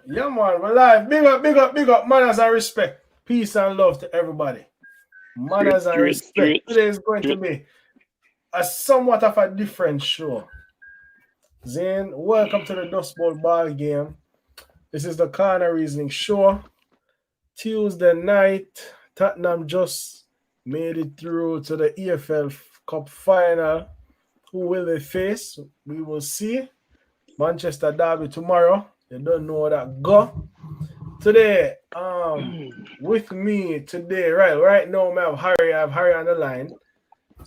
Yeah, man, we're live. Big up, big up, big up. Manners and respect. Peace and love to everybody. Straight, Manners and straight, respect. straight, Today is going to straight. be a somewhat of a different show. Zane, welcome to the Dust Bowl ball game. This is the Corner Reasoning Show. Tuesday night, Tottenham just made it through to the EFL Cup final. Who will they face? We will see. Manchester Derby tomorrow. You don't know that go. Today, with me today, right now, I have Harry on the line.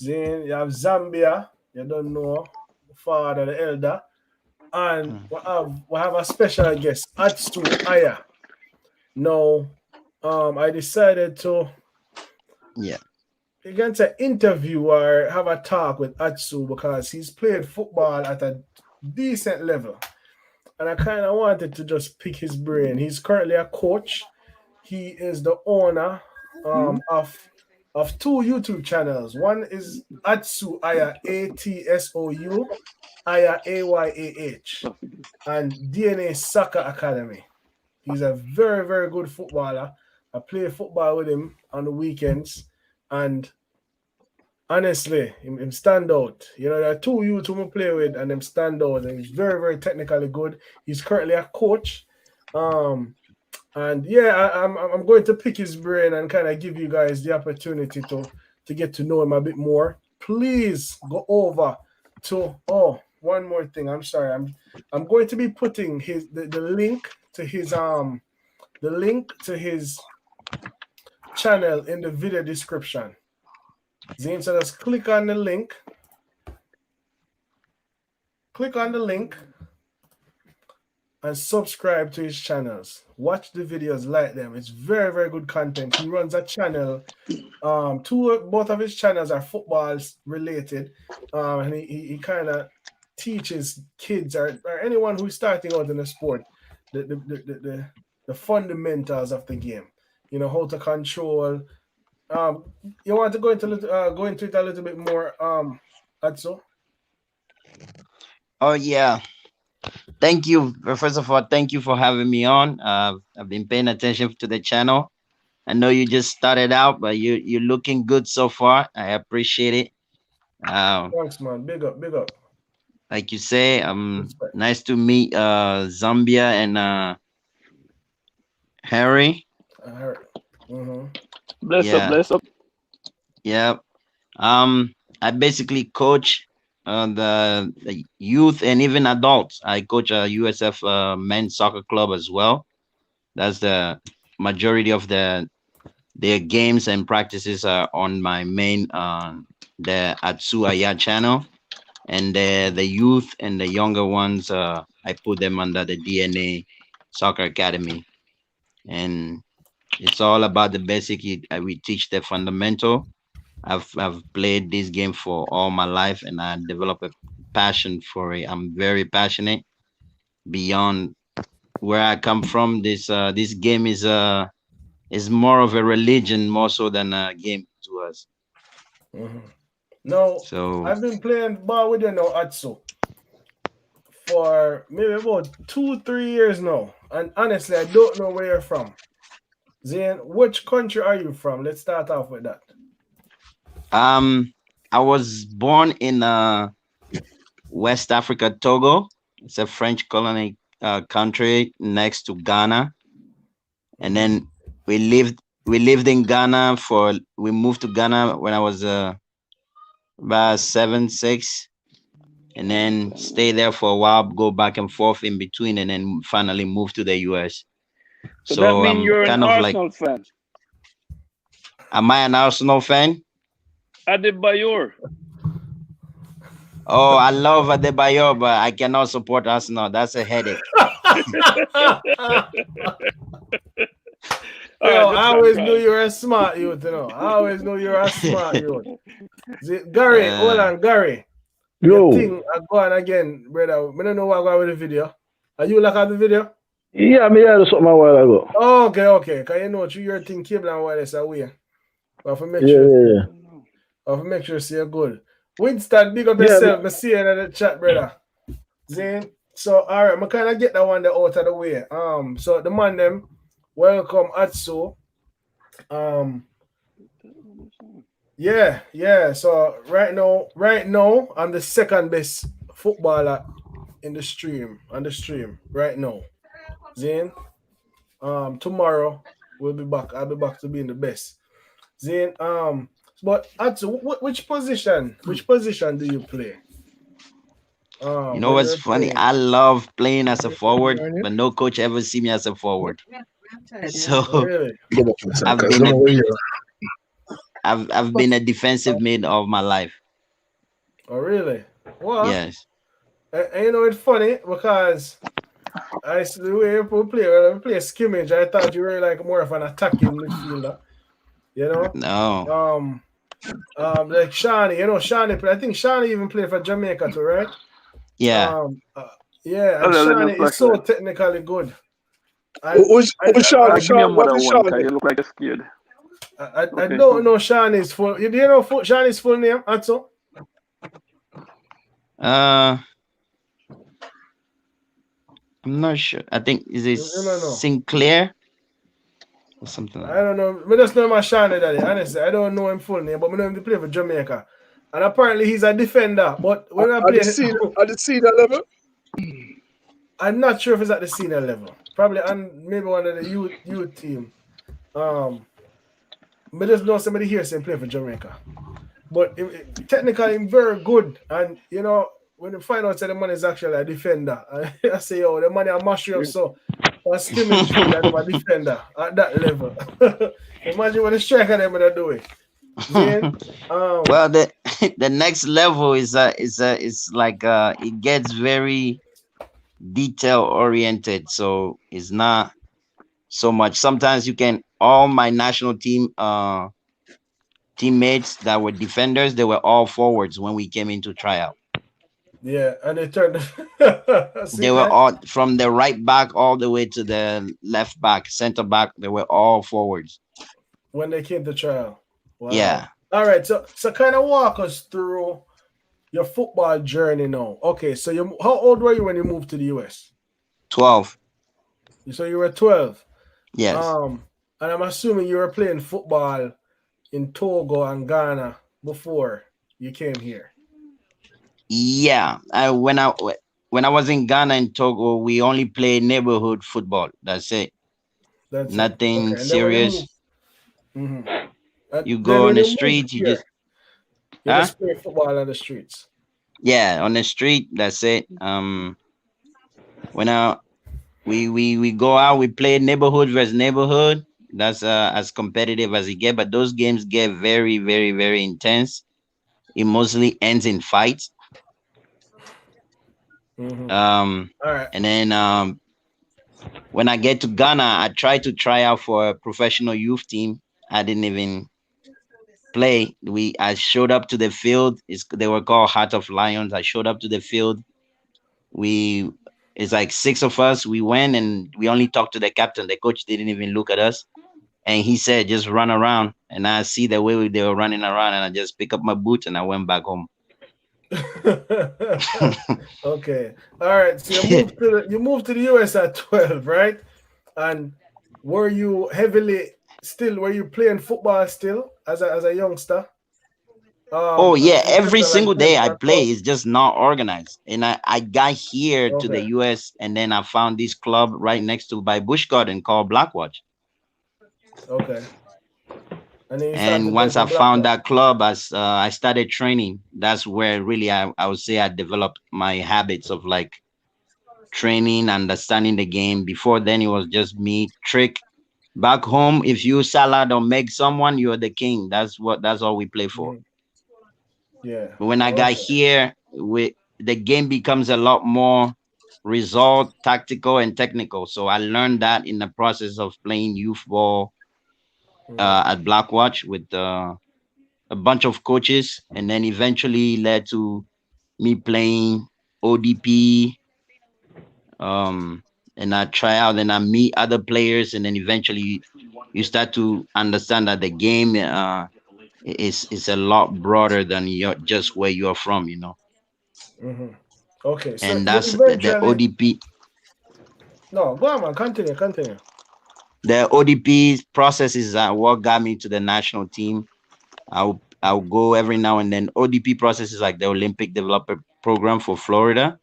Then you have Zambia, you don't know, the father, the elder, and we have a special guest, Atsou Ayah. Now, I decided to Yeah. again to interview or have a talk with Atsu because he's played football at a decent level. And I kind of wanted to just pick his brain. He's currently a coach. He is the owner of two YouTube channels. One is Atsu Ayah Atsou Ayah Ayah, and DNA Soccer Academy. He's a very, very good footballer. I play football with him on the weekends, and honestly, him stand out. You know, there are two youths whom I play with, and them stand out. And he's very, very technically good. He's currently a coach. Um, and yeah, I'm going to pick his brain and kind of give you guys the opportunity to get to know him a bit more. Please go over to one more thing. I'm sorry. I'm going to be putting the link to his channel in the video description. Zane, so just click on the link. Click on the link and subscribe to his channels. Watch the videos, like them. It's very, very good content. He runs a channel. Both of his channels are football related. And he kind of teaches kids or anyone who's starting out in the sport the fundamentals of the game. You know, how to control. You want to go into it a little bit more, Atso? Oh yeah. Thank you. First of all, thank you for having me on. I've been paying attention to the channel. I know you just started out, but you're looking good so far. I appreciate it. Um, Thanks, man. Big up, big up. like you say, Respect. nice to meet Zambia and Harry. I heard. Mm-hmm. Bless up, Yeah, bless up. yeah. I basically coach the youth and even adults. I coach a USF men's soccer club as well. That's the majority of their games and practices are on my main the Atsu Ayah channel, and the youth and the younger ones I put them under the DNA Soccer Academy, and it's all about the basic. We teach the fundamental. I've played this game for all my life, and I developed a passion for it. I'm very passionate beyond where I come from. This game is more of a religion more so than a game to us. Mm-hmm. Now, So I've been playing ball with you now, Atsu, for maybe about 2, 3 years now. And honestly, I don't know where you're from. Zane, which country are you from? Let's start off with that. um I was born in West Africa, Togo. It's a French colony country next to Ghana. And Mm-hmm. then we lived in Ghana for we moved to Ghana when I was about 7, 6, and then stay there for a while, go back and forth in between, and then finally move to the US. So that So means I'm you're an kind of like, Arsenal fan. am I an Arsenal fan? Adebayor. Oh, I love Adebayo, but I cannot support Arsenal. That's a headache. All Yo, right, I just always knew congrats. you were a smart youth, I always knew you were a smart youth. Gary, hold uh, on, Gary. Your Yo, thing, I go on again, brother. I don't know what I got with the video. Are you like at the video? yeah, me had something a while ago. Oh, okay, okay. Because you know, through your thing, cable and wireless away. But for make Yeah, sure, yeah, yeah. for make sure, see you good. Winston, big up Yeah, yourself. I see you in the chat, brother. Zane, So all right, I kind of get that one there out of the way. So the man them welcome Atsu. Um, yeah, yeah. So right now, I'm the second best footballer in the stream on the stream right now. Zane. Tomorrow we'll be back. I'll be back to being the best. Zane. But Atsu, which position? Which position do you play? You know When what's you're funny? playing. I love playing as a forward, but no coach ever see me as a forward. So Really? Go back inside, I've cause been them a over here. I've been a defensive mid of my life. Oh, really? Well, Yes. and you know it's funny because I see the way you play when I play skimmage. I thought you were like more of an attacking midfielder. You know, No. like Shani. You know, Shani. I think Shani even played for Jamaica too, right? Yeah. Um, uh, yeah, and Oh, let me Shani is so flashlight. technically good. And Who's Sean? Give me a Sean, what mother is one, Sean? cause you look like you're scared. I Okay. don't know Shani's full. Do you know Shani's full name? Atsu? Uh I'm not sure. I think is it You don't know. Sinclair or something like I don't know. I just know my Shani daddy. Honestly, I don't know him full name, but I know him to play for Jamaica. And apparently he's a defender. But when I At the play, senior, at the senior level. I'm not sure if it's at the senior level. Probably on maybe one of the youth team. Um, but just know somebody here saying play for Jamaica. But technically, I'm very good. And you know, when you find out that the man is actually a defender, I say, oh, the money I mash you up so. A skimmage field and I'm a defender at that level. Imagine what the striker them gonna do it. Zane, well, the the next level is like it gets very detail oriented, so it's not so much. Sometimes you can all my national team teammates that were defenders, they were all forwards when we came into tryout. yeah, and they turned. See They were that all from the right back all the way to the left back, center back. They were all forwards. when they came to trial. Wow. Yeah, All right, so kind of walk us through your football journey now. Okay, so you how old were you when you moved to the US? 12. So you were 12. Yes. And I'm assuming you were playing football in Togo and Ghana before you came here. Yeah. When I was in Ghana and Togo, we only play neighborhood football. That's it. That's it. Nothing Okay, and then when you serious. moved, mhm. You Then go on when the you moved street, you here, just you huh? just play football on the streets. Yeah, on the street. That's it. When we go out, we play neighborhood versus neighborhood. That's as competitive as it get, but those games get very, very, very intense. It mostly ends in fights. Mm-hmm. Um, All right. and then when I get to Ghana, I try to try out for a professional youth team. I didn't even play. I showed up to the field. They were called Heart of Lions. I showed up to the field. We it's like six of us. We went and we only talked to the captain. The coach didn't even look at us. And he said, just run around. And I see the way they were running around, and I just pick up my boots and I went back home. Okay. All right. So you moved to the US at 12, right? And were you were you playing football still as a youngster? Oh yeah, In terms every of like single day bench I and play club? is just not organized. And I got here to the Okay. US, and then I found this club right next to by Bush Garden called Blackwatch. Okay. And then you started to And play once for I found Blackburn. that club, as I started training, that's where really I would say I developed my habits of like training, understanding the game. Before then, it was just me trick. Back home, if you salad or make someone, you're the king. That's all we play for. Mhm. Yeah. But when I got Okay. here, the game becomes a lot more result, tactical, and technical. So I learned that in the process of playing youth ball Mhm. at Blackwatch with a bunch of coaches, and then eventually led to me playing ODP. Um, and I try out and I meet other players, and then eventually you start to understand that the game is a lot broader than just where you're from. Mhm. Okay, so and you that's the eventually ODP. no, go on, man. Continue. The ODP process is what got me to the national team. I'll go every now and then. ODP process is like the Olympic Developer Program for Florida,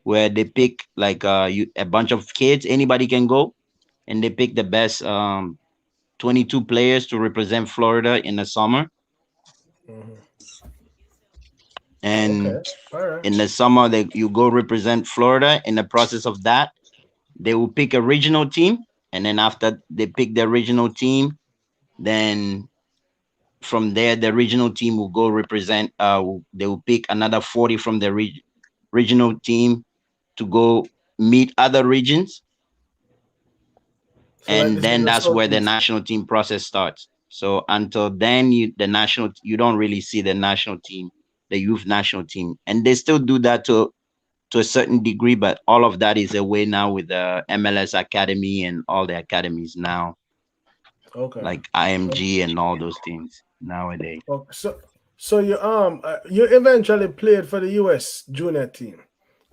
where they pick like a bunch of kids. Anybody can go, and they pick the best 22 players to represent Florida in the summer. Hmm. Okay, And all right. in the summer, you go represent Florida. In the process of that, they will pick a regional team, and then after they pick the regional team, then from there the regional team will go represent. They will pick another 40 from the regional team to go meet other regions, So like and this is then the that's where the Southeast. national team process starts. So until then, you don't really see the national team, the youth national team, and they still do that to a certain degree, but all of that is away now with the MLS Academy and all the academies now, Okay. like IMG and all those things nowadays. Okay. So you eventually played for the US junior team,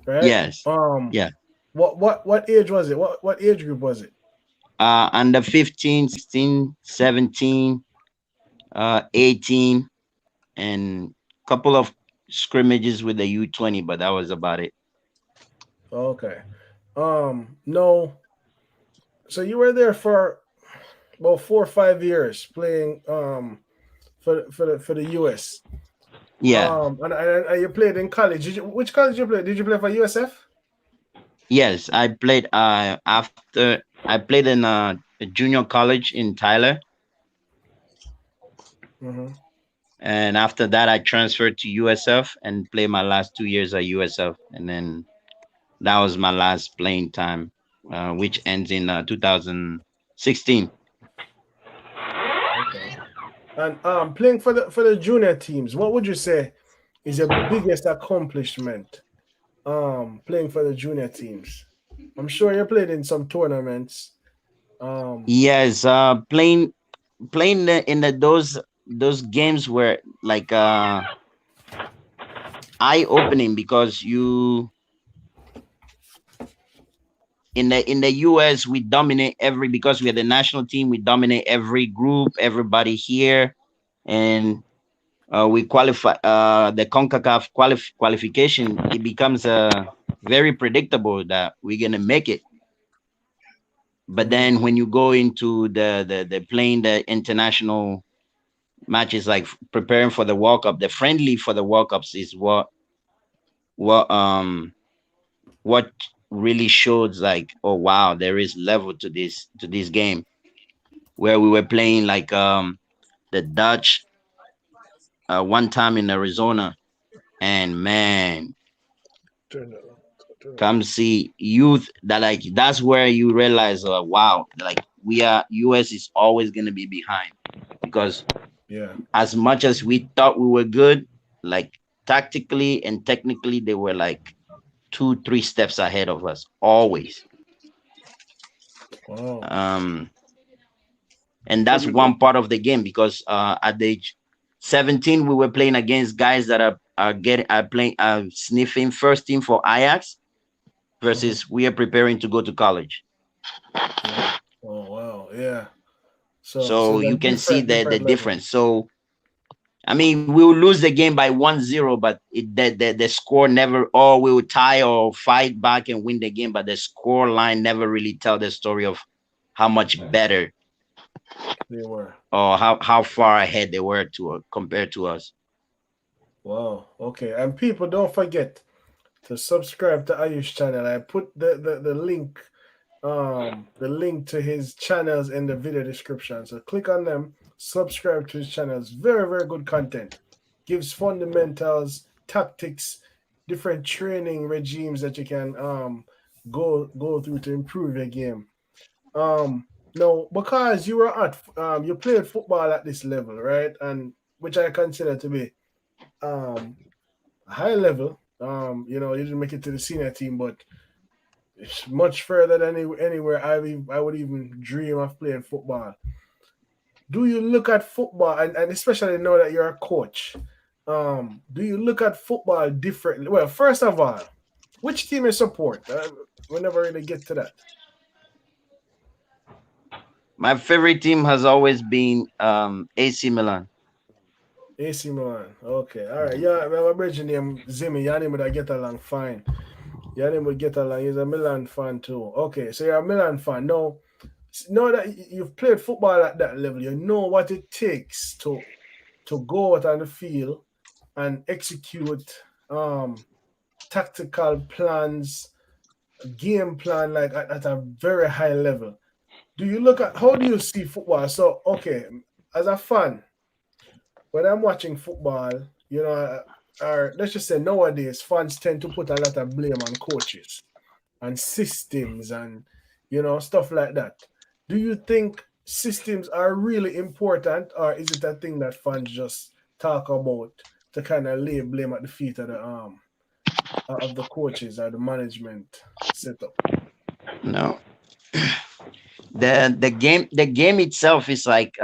right? Yes, yeah. What age was it? What age group was it? Under 15, 16, 17, 18, and couple of scrimmages with the U20, but that was about it. Okay. No. So you were there for about 4 or 5 years playing for the US. Yeah. And you played in college. Which college you play? Did you play for USF? Yes, I played after I played in a junior college in Tyler, Mm-hmm. and after that I transferred to USF and played my last 2 years at USF, and then that was my last playing time, which ends in 2016. Okay. And playing for the junior teams, what would you say is your biggest accomplishment? Playing for the junior teams. I'm sure you played in some tournaments. Um, Yes, playing in those games were like eye opening, because you in the US we dominate every because we are the national team, we dominate every group, everybody here, and we qualify the CONCACAF qualification. It becomes very predictable that we're gonna make it. But mhm. then when you go into the playing the international matches, like preparing for the World Cup, the friendly for the World Cups is what um what really shows like, oh wow, there is level to this game, where we were playing like the Dutch one time in Arizona, and man, Turn that on. Turn it come on. see youth that like that's where you realize, wow, like we are US is always gonna be behind, because Yeah. as much as we thought we were good, like tactically and technically, they were like 2 3 steps ahead of us always. Wow. Um, and So that's you know, one part of the game, because at the age 17 we were playing against guys that are playing sniffing first team for Ajax, Mhm. versus we are preparing to go to college. Yeah. Oh wow. Yeah. So So they're you can see the different difference. levels. So I mean, we will lose the game by 1-0, but the score never, or we will tie or fight back and win the game, but the score line never really tell the story of how much better They were. or how far ahead they were to compared to us. Wow. Okay. And people, don't forget to subscribe to Ayush channel. I put the link to his channels in the video description. So click on them, subscribe to his channels. Very, very good content. Gives fundamentals, tactics, different training regimes that you can go through to improve your game. No, because you played football at this level, right? And which I consider to be um high level. You didn't make it to the senior team, but it's much further than anywhere I would even dream of playing football. Do you look at football, and especially now that you're a coach, do you look at football differently? Well, first of all, Which team you support? We never really get to that. My favorite team has always been AC Milan. AC Milan. Okay, all right. Yeah, my brother name Zimmy. Your name would I get along fine. Your name would get along. He's a Milan fan too. Okay, so you're a Milan fan. Now, know that you've played football at that level. You know what it takes to go out on the field and execute tactical plans, game plan like at a very high level. Do you look at how do you see football? So okay, as a fan, when I'm watching football, or let's just say nowadays, fans tend to put a lot of blame on coaches and systems and stuff like that. Do you think systems are really important, or is it a thing that fans just talk about to kind of lay blame at the feet of the coaches or the management setup? No, the game itself is like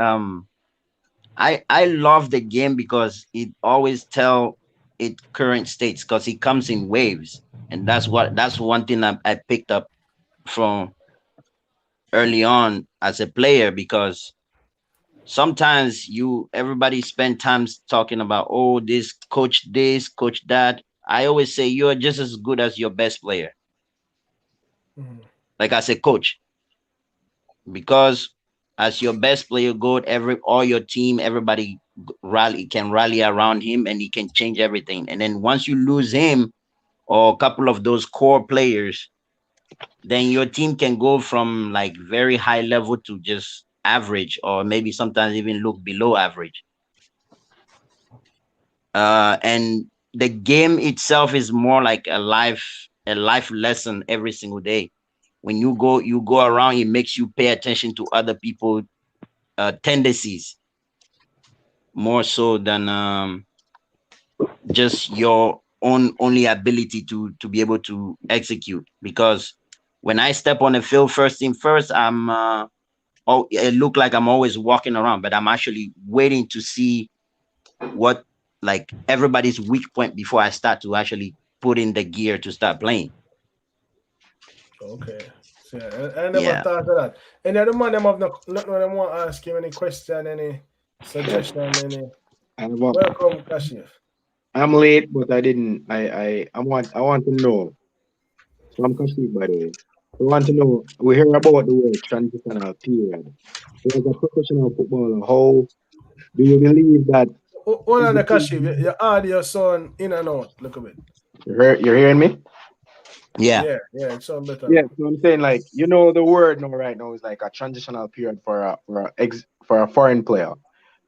I love the game because it always tell it current states because it comes in waves, and that's one thing I picked up from early on as a player because sometimes you everybody spend times talking about, oh, this coach that. I always say you're just as good as your best player, Mhm. like as a coach, because as your best player go, every all your team, everybody rally around him, and he can change everything. And then once you lose him or a couple of those core players, then your team can go from like very high level to just average, or maybe sometimes even look below average. And the game itself is more like a life lesson every single day. When you go around, it makes you pay attention to other people tendencies more so than just your own only ability to be able to execute. Because when I step on the field, first thing first, it look like I'm always walking around, but I'm actually waiting to see what like everybody's weak point before I start to actually put in the gear to start playing. Okay. So yeah, I never Yeah. thought of that. Any other man them have nothing them want to ask him any question, any suggestion, any I want, welcome, Kashif. I'm late, but I didn't. I want to know. So I'm confused, by the way. I want to know. We hear about the word transitional period. So as a professional footballer, how do you believe that Hold on, every Kashif. team? Your audio sound in and out. Look a bit. You're hearing me? Yeah. Yeah, yeah, it sound better Yeah. now. So I'm saying, like, the word now right now is like a transitional period for a foreign player.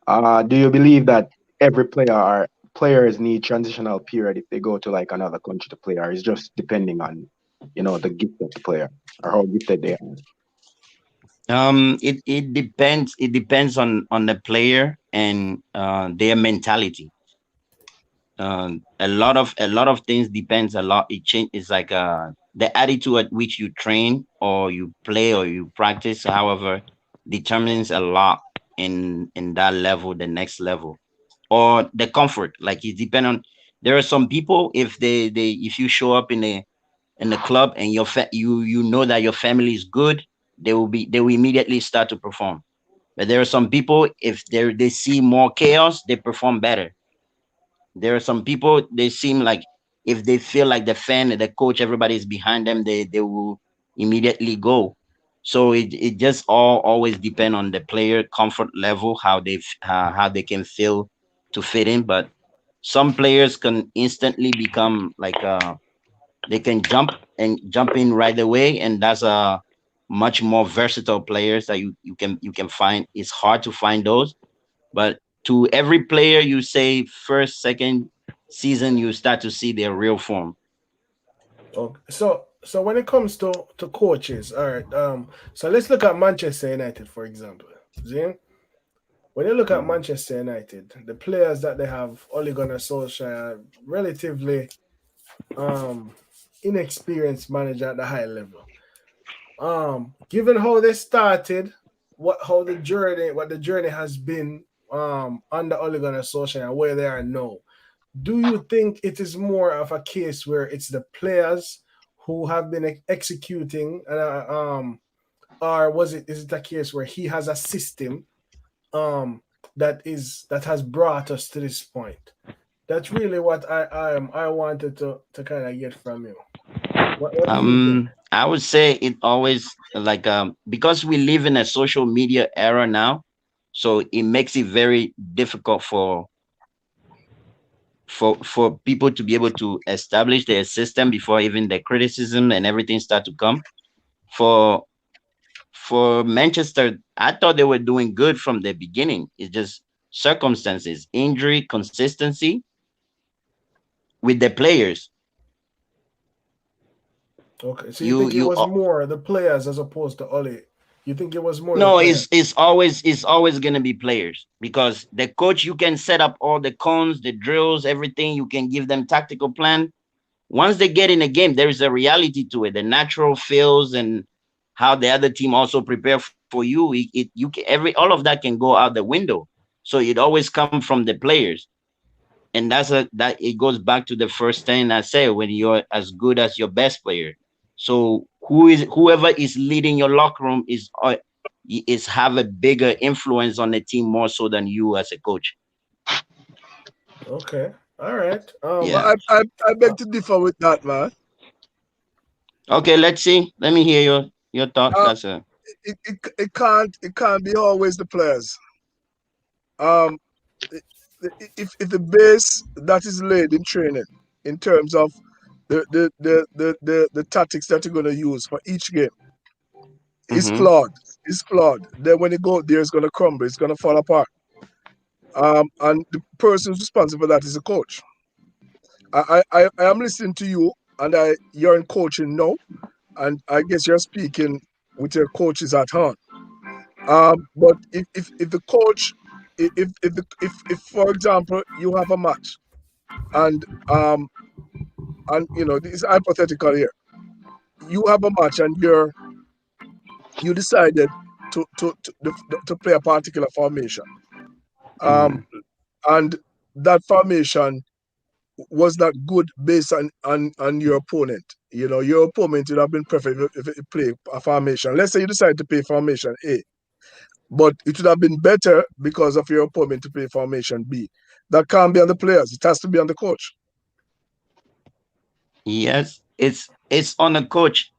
Do you believe that every player or players need transitional period if they go to like another country to play, or is just depending on the gift of the player or how gifted they are? It depends on the player and their mentality. A lot of things depends a lot. It change. It's like the attitude at which you train or you play or you practice, however, determines a lot in that level, the next level, or the comfort. Like it depend on. There are some people, if you show up in the club and you know that your family is good, they will immediately start to perform. But there are some people, if they see more chaos, they perform better. There are some people, they seem like if they feel like the fan, the coach, everybody is behind them, they will immediately go. So it just all always depend on the player comfort level, how they can feel to fit in. But some players can instantly become like they can jump in right away, and that's a much more versatile players that you can find. It's hard to find those, but to every player, you say first, second season, you start to see their real form. Okay. So when it comes to coaches, all right. So let's look at Manchester United, for example. See? When you look at Mhm. Manchester United, the players that they have, Ole Gunnar Solskjaer, relatively um inexperienced manager at the high level. Given how they started, what the journey has been under Ole Gunnar Solskjaer and where they are now, do you think it is more of a case where it's the players who have been executing, or is it a case where he has a system um that has brought us to this point? That's really what I wanted to kind of get from you. What do you think? I would say it always like because we live in a social media era now, so it makes it very difficult for people to be able to establish their system before even the criticism and everything start to come. For for Manchester, I thought they were doing good from the beginning. It's just circumstances, injury, consistency with the players. Okay, so you You think it you was more the players as opposed to Oli? You think it was more the No, players? it's always gonna be players because the coach, you can set up all the cones, the drills, everything. You can give them tactical plan. Once they get in a game, there is a reality to it. The natural feels and how the other team also prepare for you. You can all of that can go out the window. So it always come from the players, and that it goes back to the first thing I say when you're as good as your best player. So whoever is leading your locker room is have a bigger influence on the team more so than you as a coach. Okay, all right. But Yeah. I beg to differ with that, man. Okay, let's see. Let me hear your thoughts. Uh, That's a it can't be always the players. Um, if the base that is laid in training in terms of the tactics that you're going to use for each game is mm-hmm. flawed, then when you go there, it's going to crumble, it's going to fall apart. And the person who's responsible for that is the coach. I am listening to you, and you're in coaching now, and I guess you're speaking with your coaches at hand. But if the coach, if for example you have a match, and this is hypothetical here, you have a match and you decided to play a particular formation, um, Mm, and that formation was not good based on your opponent. Your opponent would have been perfect if it play a formation. Let's say you decide to play formation A, but it would have been better because of your opponent to play formation B. That can't be on the players. It has to be on the coach. yes, it's on a coach,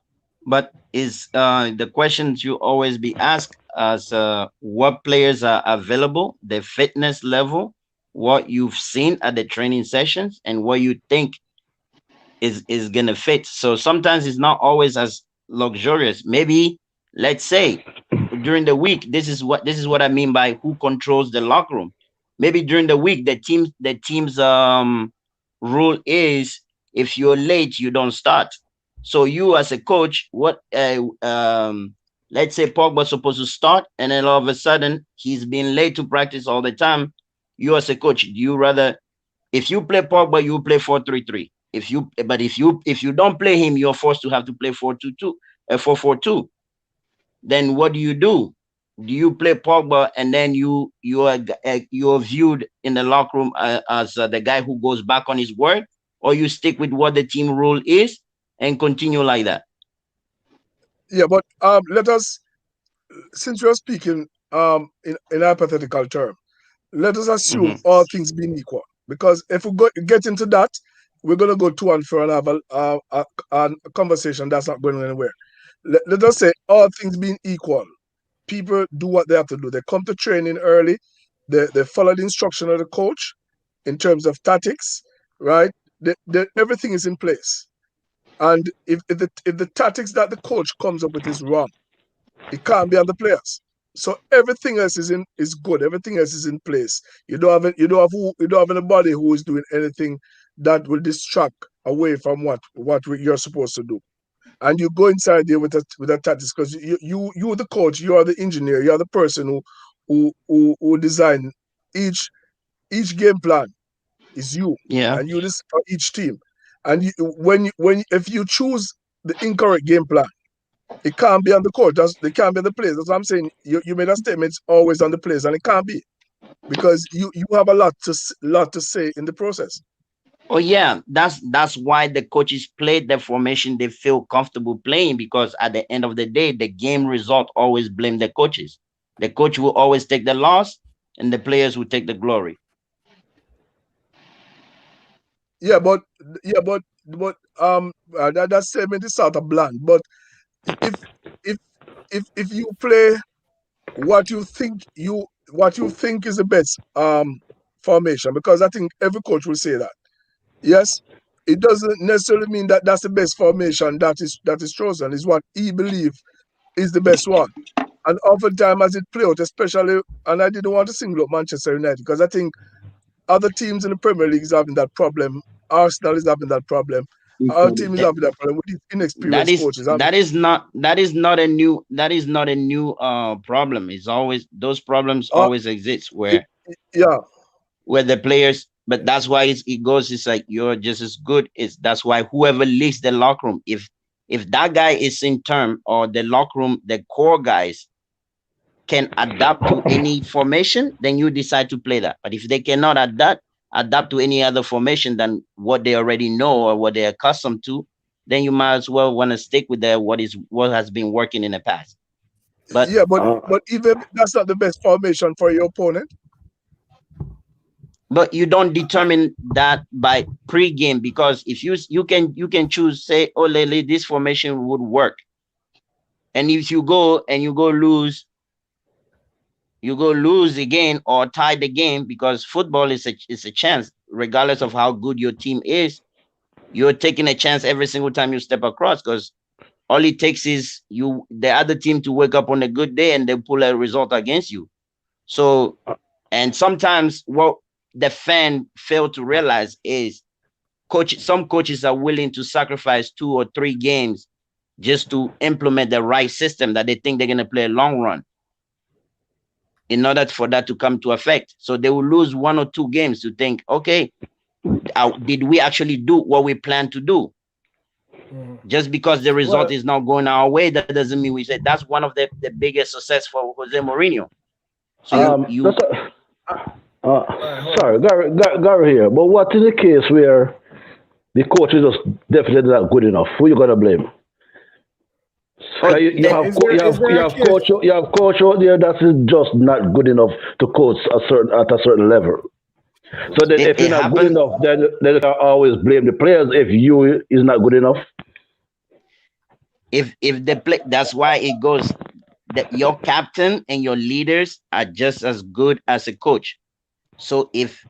but is the questions you always be asked as what players are available, the fitness level, what you've seen at the training sessions, and what you think is gonna fit. So sometimes it's not always as luxurious. Maybe let's say during the week, this is what I mean by who controls the locker room. Maybe during the week, the team's rule is if you're late, you don't start. So you as a coach, let's say Pogba's supposed to start, and then all of a sudden he's been late to practice all the time. You as a coach, do you rather if you play Pogba, you play 4-3-3. If you don't play him, you're forced to have to play 4-2-2, 4-4-2. Then what do you do? Do you play Pogba and then you're viewed in the locker room as the guy who goes back on his word, or you stick with what the team rule is and continue like that? Yeah, but let us, since we're speaking in hypothetical term, let us assume Hmm. all things being equal. Because if we get into that, we're going to go to and fro and have a conversation that's not going anywhere. Let us say all things being equal, people do what they have to do. They come to training early. They follow the instruction of the coach in terms of tactics, right? Everything is in place. And if the tactics that the coach comes up with is wrong, it can't be on the players. So everything else is good. Everything else is in place. You don't have anybody who is doing anything that will distract away from what you're supposed to do. And you go inside there with a tactics because you the coach, you are the engineer, you are the person who design each game plan is you, Yeah. and you this for each team. And if you choose the incorrect game plan, it can't be on the court. They can't be on the players. That's what I'm saying. You made a statement. It's always on the players, and it can't be because you have a lot to say in the process. Oh yeah, that's why the coaches play the formation they feel comfortable playing, because at the end of the day, the game result always blame the coaches. The coach will always take the loss, and the players will take the glory. Yeah, but that statement is sort of bland. But if if if you play what you think is the best formation, because I think every coach will say that. Yes, it doesn't necessarily mean that that's the best formation that is chosen. Is what he believes is the best one. And oftentimes as it play out, especially, and I didn't want to single out Manchester United because I think other teams in the Premier League is having that problem. Arsenal is having that problem. Our team is That having that problem with these that inexperienced is coaches. that is not a new problem. It's always those problems Uh, always exist it, yeah, where the players, but that's why it goes, it's like you're just as good. It's that's why whoever leads the locker room, if that guy is in term, or the locker room, the core guys can adapt to any formation, then you decide to play that. But if they cannot adapt to any other formation than what they already know or what they're accustomed to, then you might as well want to stick with what has been working in the past. But yeah, but Uh, but even if that's not the best formation for your opponent. you don't determine that by pre-game, because if you can choose, say, oh Lele, this formation would work, and if you go lose again or tie the game, because football is a chance, regardless of how good your team is. You're taking a chance every single time you step across, because all it takes is the other team to wake up on a good day and they pull a result against you. So, and sometimes what the fan fail to realize is some coaches are willing to sacrifice 2 or 3 games just to implement the right system that they think they're going to play a long run, in order for that to come to effect. So they will lose 1 or 2 games to think, okay, did we actually do what we planned to do? Mhm. Just because the result Well, is not going our way, that doesn't mean we said. That's one of the biggest success for Jose Mourinho. So I, that's you I uh, all right, hold on. sorry, Gary here. But what is the case where the coach is just definitely not good enough? Who you gonna blame? oh You have Is there a case? you have coach out there that is just not good enough to coach at a certain level. So then, if you're it not good happened. enough, then you can always blame the players if you is not good enough. If the play, that's why it goes that your captain and your leaders are just as good as a coach. So if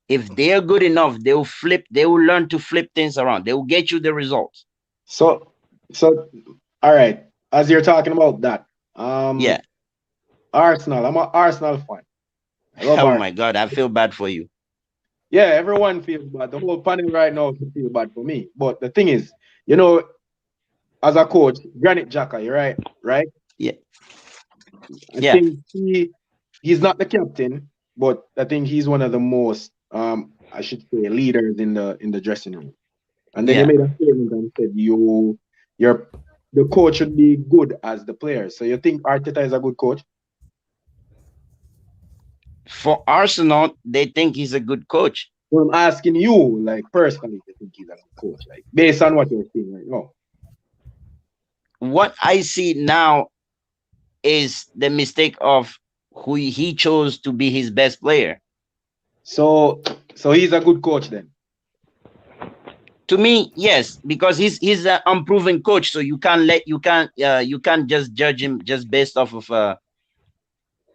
they're good enough, they will learn to flip things around. They will get you the results. So, so all right. As you're talking about that, Yeah. Arsenal. I'm an Arsenal fan. I love Oh Arsenal. my God, I feel bad for you. Yeah, everyone feels bad. The whole panel right now feel bad for me. But the thing is, you know, as a coach, Granit Xhaka, you're right, right? Yeah. I Yeah. think he's not the captain, but I think he's one of the most I should say leaders in the dressing room. And then you Yeah. made a statement and said you're the coach should be good as the players. So you think Arteta is a good coach? For Arsenal, they think he's a good coach. So I'm asking you, like personally, you think he's a good coach, like based on what you're seeing right now. What I see now is the mistake of who he chose to be his best player. So he's a good coach then. To me, yes, because he's an unproven coach, so you can't just judge him just based off of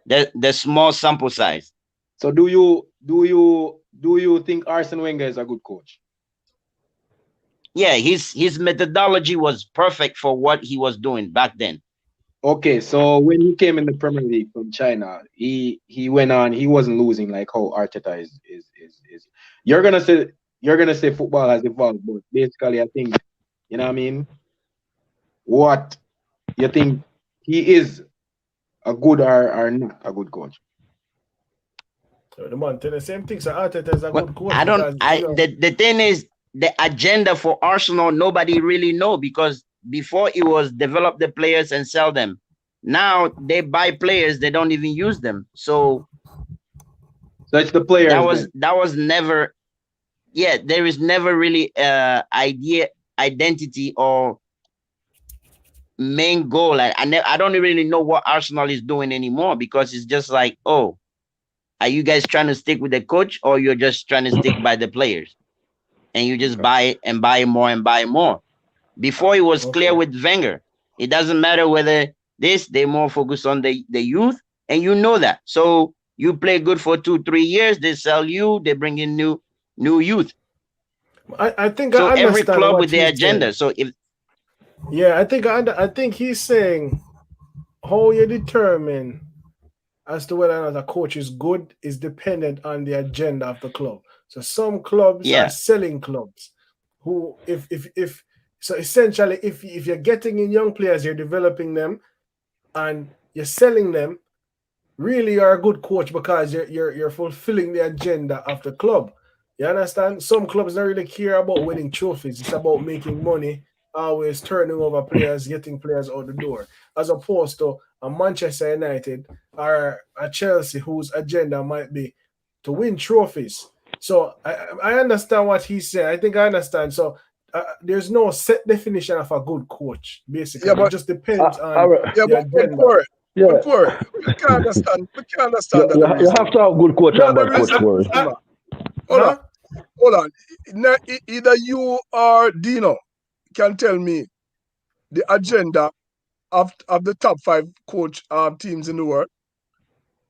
the small sample size. So do you think Arsene Wenger is a good coach? Yeah, his methodology was perfect for what he was doing back then. Okay, so when he came in the Premier League from China, he went on. He wasn't losing like how Arteta is. You're gonna say you're gonna say football has evolved, but basically, I think you know what I mean. What you think he is a good or not a good coach? So the man tell the same thing. So Arteta is a Well, good coach I don't. because The thing is, the agenda for Arsenal, nobody really know, because before it was develop the players and sell them. Now they buy players, they don't even use them. So So it's the that players was then. that was never yeah, there is never really identity or main goal. I don't really know what Arsenal is doing anymore, because it's just like, oh, are you guys trying to stick with the coach, or you're just trying to stick by the players, and you just buy it and buy more and buy more? Before, it was clear Okay. with Wenger. It doesn't matter whether they more focus on the youth, and you know that. So you play good for 2 3 years, they sell you, they bring in new youth. I think So I every understand club what with their he's saying. agenda. So if Yeah, I think he's saying how you determine as to whether or not a coach is good is dependent on the agenda of the club. So some clubs are yeah, selling clubs who if so essentially if you're getting in young players, you're developing them and you're selling them, really you're a good coach because you're fulfilling the agenda of the club. You understand? Some clubs don't really care about winning trophies. It's about making money, always turning over players, getting players out the door, as opposed to a Manchester United or a Chelsea whose agenda might be to win trophies. So I understand what he said. I think I understand. So there's no set definition of a good coach. Yeah, Basically, it but just depends All on right. the agenda. Yeah. We can't understand. We can't You, understand that you, the you reason. have to have good coach No, and the bad coach, reason. Corey. Listen, man. Hold on, Huh? hold on. Either you or Dino can tell me the agenda of the top five coach teams in the world.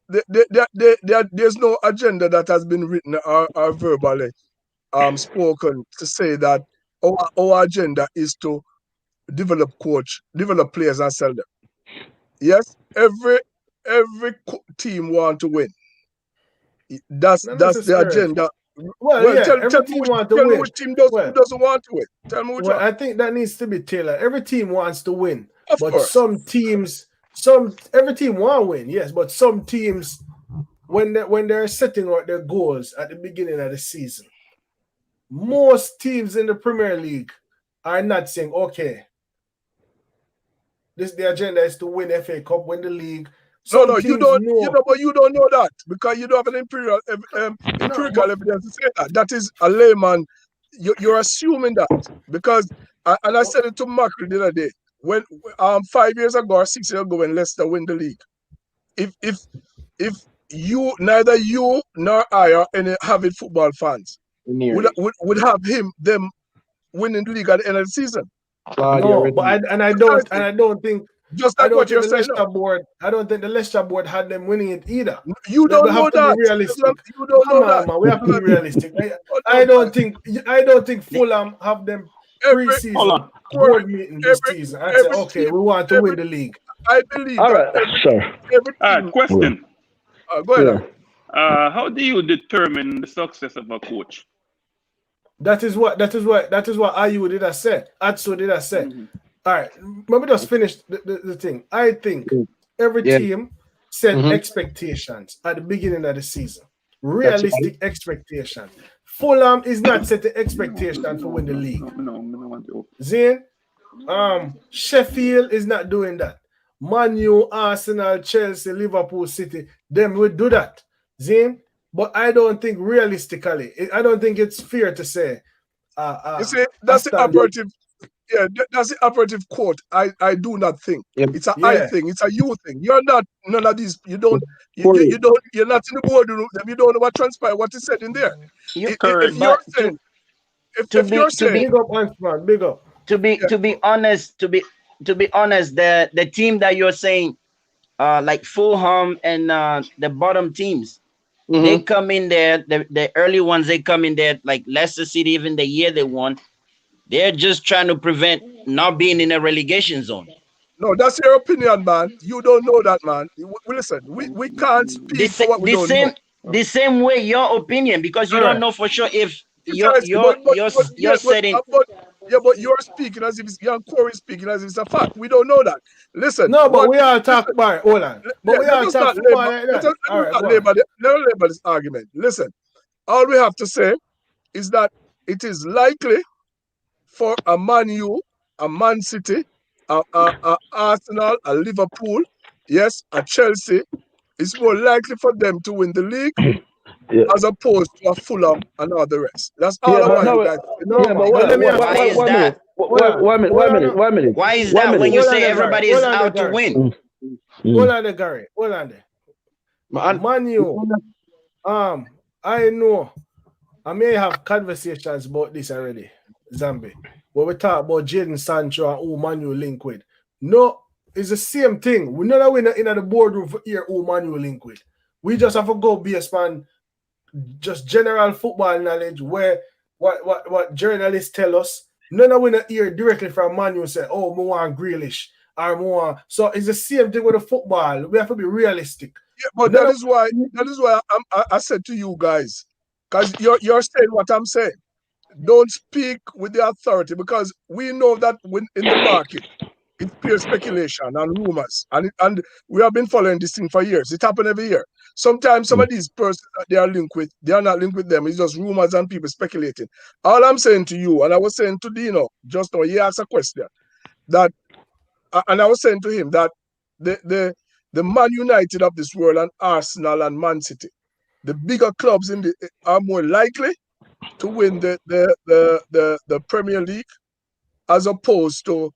There's no agenda that has been written or verbally spoken to say that our agenda is to develop players and sell them. Yes, every team want to win. Not That's the necessarily. agenda. Well, Well, yeah, tell every me team wants to tell me win. which team Well, doesn't want to win. Tell me which well, one. I think that needs to be tailored. Every team wants to win, Of but course. some every team want to win, yes, but some teams when they're setting out their goals at the beginning of the season, most teams in the Premier League are not saying, okay, this the agenda is to win FA Cup, win the league. No, Some you teams don't. know, But you don't know that because you don't have an no, empirical but evidence to say that. That is a layman. You're assuming that because and I said it to Macri the other day when 5 years ago or 6 years ago when Leicester win the league. If if if neither you nor I or any avid football fans Near it. would have them winning the league at the end of the season. Claudia no, but already. I Precisely. don't think Just I like don't what think you're the saying now. Leicester board. I don't think the Leicester board had them winning it either. You We don't know have to be that. realistic. You don't know Come on, that. man. We have to be realistic. Hold I on, man. don't think I don't think Fulham have them Every Hold on. preseason Corey, board meeting this every season and say, every okay, team, we want to every win the league. I believe All that right, sir. every All right, team. Yeah. question. Go ahead. Yeah. How do you determine the success of a coach? That is what Ayu did I say. Atsu did I say. Mhm. All right, let me just finish the thing. I think every Yeah. team set Mm-hmm. expectations at the beginning of the season. That's right. Realistic expectations. Fulham is not setting No, expectation for no, win the no, league. no, no, no, want to. Zane, Sheffield is not doing that. Man U, Arsenal, Chelsea, Liverpool, City, them would do that. Zane, but I don't think realistically, I don't think it's fair to say You see, a that's the standard. operative. Yeah, that's the operative quote. I do not think Yeah. it's a I Yeah. thing. It's a you thing. You're not none of these. You don't. Corey. You don't. You're not in the boardroom. You don't know what transpired. What is said in there. you, If Correct. you're but saying, to if you're be to saying, be Big up, Ansman. Big up. yeah, to be honest, to be honest, the team that you're saying, like Fulham and the bottom teams, they Mm-hmm. come in there. The early ones, they come in there, like Leicester City. Even the year they won, they're just trying to prevent not being in a relegation zone. no, that's your opinion, man. You don't know that, man. Listen, we can't speak for what we don't know. The same way your opinion, because you All don't right. know for sure if Precisely, you're setting. but you're speaking as if it's young Corey speaking as if it's a fact. We don't know that. Listen, No, but we all talk about it. Hold on. But yeah, we all talk football like that. All right, go on. let us labor this argument. Listen, all we have to say is that it is likely for a Man U, a Man City, a Arsenal, a Liverpool, yes, a Chelsea. It's more likely for them to win the league as opposed to a Fulham and all the rest. That's all Yeah, I but want you no, guys to know. No, yeah, but but let me have Why is one that? minute, one minute, one minute, Why is one that when minute. you hold on say there, Gary. everybody Hold is on there, out to Gary. win? Hold on there, Gary. Hold on there. Man, Manu, I know I may have conversations about this already, Zambi. When we talk about Jaden Sancho and who Manu link with. No, it's the same thing. We know that we're in the boardroom for here who Manu link with. We just have to go based on just general football knowledge where what journalists tell us. None of we not hear directly from Manu say, oh, we want Grealish or more. So it's the same thing with the football. We have to be realistic. Yeah, but None that is why I said to you guys, because you're saying what I'm saying. Don't speak with the authority because we know that when in the market it's pure speculation and rumors, and we have been following this thing for years. It happens every year. Sometimes some of these persons that they are linked with, they are not linked with them. It's just rumors and people speculating. All I'm saying to you, and I was saying to Dino just now, he asked a question that, and I was saying to him that the Man United of this world and Arsenal and Man City, the bigger clubs are more likely to win the Premier League as opposed to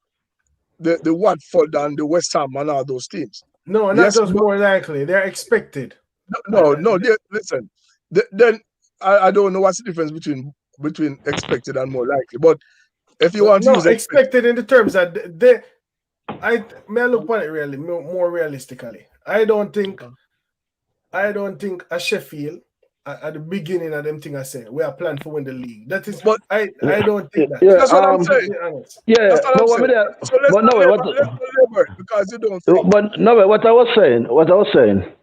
the Watford and the West Ham and all those teams. No, not Yes, just more likely. They're expected. no. Listen, then I don't know what's the difference between expected and more likely. But if you want to use expected in the terms that I may look on it really more realistically. I don't think a Sheffield at the beginning of them thing I say we are planning for win the league. That is, but I don't think that. Yeah, that's what I'm saying. yeah, That's what but I'm what saying. me there, So let's but not no, labor it because you don't think. but no, what I was saying.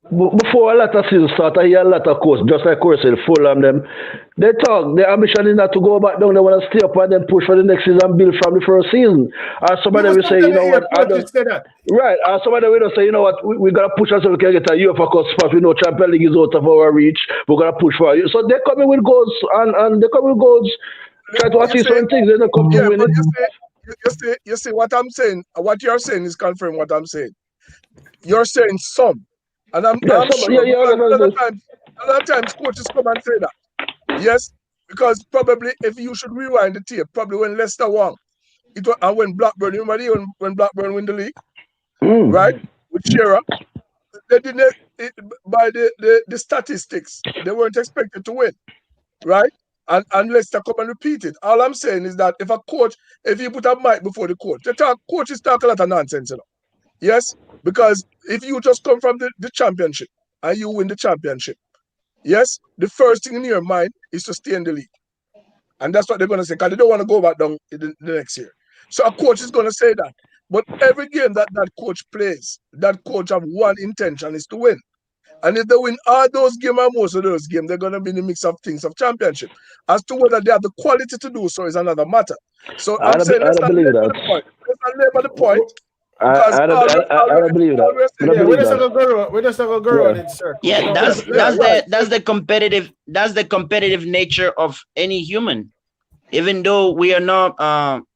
Before a lot of season start, I hear a lot of course, just like course in Fulham them. They talk, their ambition is not to go back down, they want to stay up and then push for the next season and build from the first season. Or somebody will say, you know what, right, or somebody will say, you know what, we gotta push ourselves, we can get a UEFA Cup spot, we know Champions League is out of our reach, we're gonna push for it. So they're coming with goals and they come with goals, try to achieve certain things, they don't come to win but it. you see what I'm saying, what you're saying is confirming what I'm saying. You're saying some. And I'm sure a lot of times coaches come and say that. Yes, because probably if you should rewind the tape, probably when Leicester won, it was, and when Blackburn, you remember when Blackburn win the league, right? With Shearer, they didn't by the statistics, they weren't expected to win, right? And Leicester come and repeat it. All I'm saying is that if you put a mic before the coach, coaches talk a lot of nonsense, you know. Yes, because if you just come from the championship and you win the championship, yes, the first thing in your mind is to stay in the league. And that's what they're going to say because they don't want to go back down in the next year. So a coach is going to say that. But every game that coach plays, that coach have one intention is to win. And if they win all those games or most of those games, they're going to be in the mix of things of championship. As to whether they have the quality to do so is another matter. So I'm saying let's not labor the point. Let's not labor the point. Because I don't believe that. We're just gonna go around in circles. Yeah, that's the competitive nature of any human. Even though we are not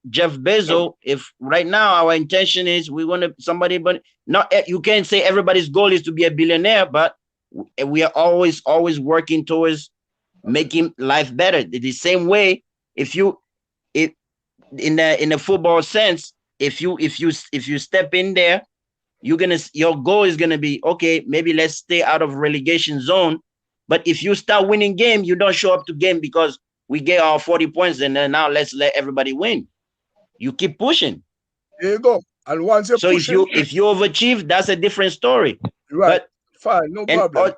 Jeff Bezos, if right now our intention is we want to somebody, but not you can't say everybody's goal is to be a billionaire, but we are always working towards making life better. The same way, if in the football sense, if you step in there, your goal is gonna be okay. Maybe let's stay out of relegation zone. But if you start winning game, you don't show up to game because we get our 40 points and then now let's let everybody win. You keep pushing. There you go. And once you're pushing, if you overachieve, that's a different story. Right. But, fine, no problem.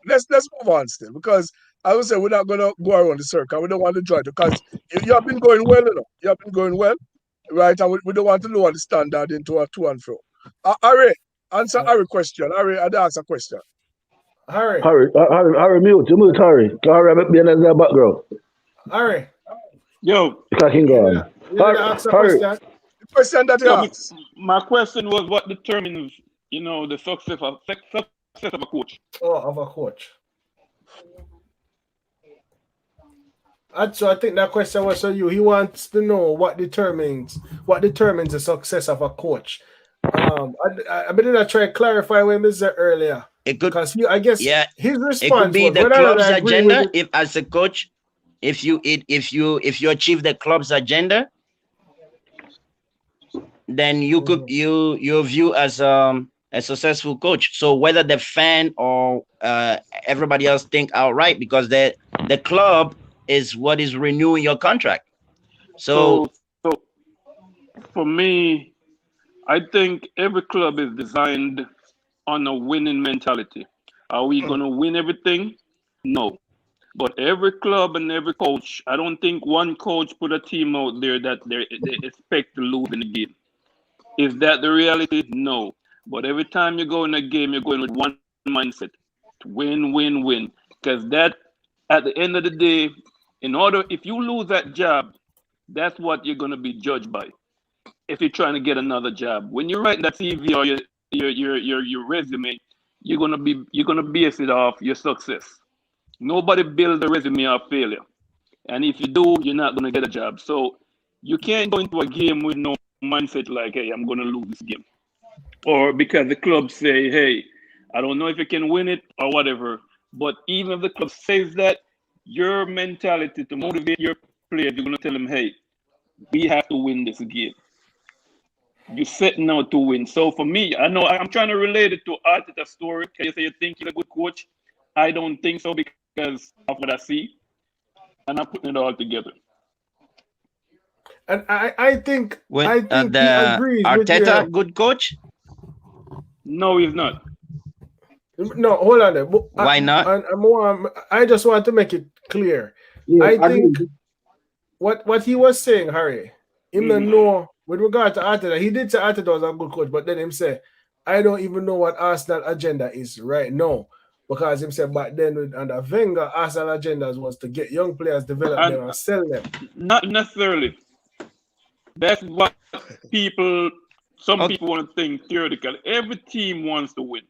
Let's move on still because I would say we're not gonna go around the circle. We don't want to try to because you have been going well, you know. You have been going well, right? And we don't want to lower the standard into a to and fro. Harry, answer Harry question. Harry, I'd ask a question. Harry, mute Harry. Harry, I'm being in the background. Harry. Yo. Cracking on. Harry. The question that you asked. My question was what determines, the success of a coach. Oh, of a coach. So I think that question was for you. He wants to know what determines the success of a coach. I did try to clarify what I said earlier. It could, Because I guess yeah, his it could response be was the whether or not club's I agree with agenda. it. If as a coach, if you achieve the club's agenda, then you could you view as a successful coach. So whether the fan or everybody else think outright, because the club is what is renewing your contract. So So for me, I think every club is designed on a winning mentality. Are we gonna win everything? No. But every club and every coach, I don't think one coach put a team out there that they expect to lose in the game. Is that the reality? No. But every time you go in a game, you're going with one mindset: to win, win, win. Because that, at the end of the day, in order, if you lose that job, that's what you're going to be judged by. If you're trying to get another job, when you write that CV or your resume, you're gonna base it off your success. Nobody builds a resume off failure. And if you do, you're not going to get a job. So you can't go into a game with no mindset like, hey, I'm going to lose this game. Or because the club say, hey, I don't know if you can win it or whatever. But even if the club says that, your mentality to motivate your players, you're going to tell them, hey, we have to win this game. You're setting out to win. So for me, I know I'm trying to relate it to Arteta's story. Can you say you think he's a good coach? I don't think so because of what I see. And I'm putting it all together. And I think when he the agrees with Arteta you. good coach, No, he's not. No, hold on there. why not? I just want to make it clear. Yeah, I agree. think what he was saying, Harry, him don't know with regard to Arteta. He did say Arteta was a good coach, but then him say, I don't even know what Arsenal agenda is right now. Because him said back then under Wenger, Arsenal agenda was to get young players, develop them, And and sell them. not necessarily. That's what some Okay, people want to think theoretically. Every team wants to win.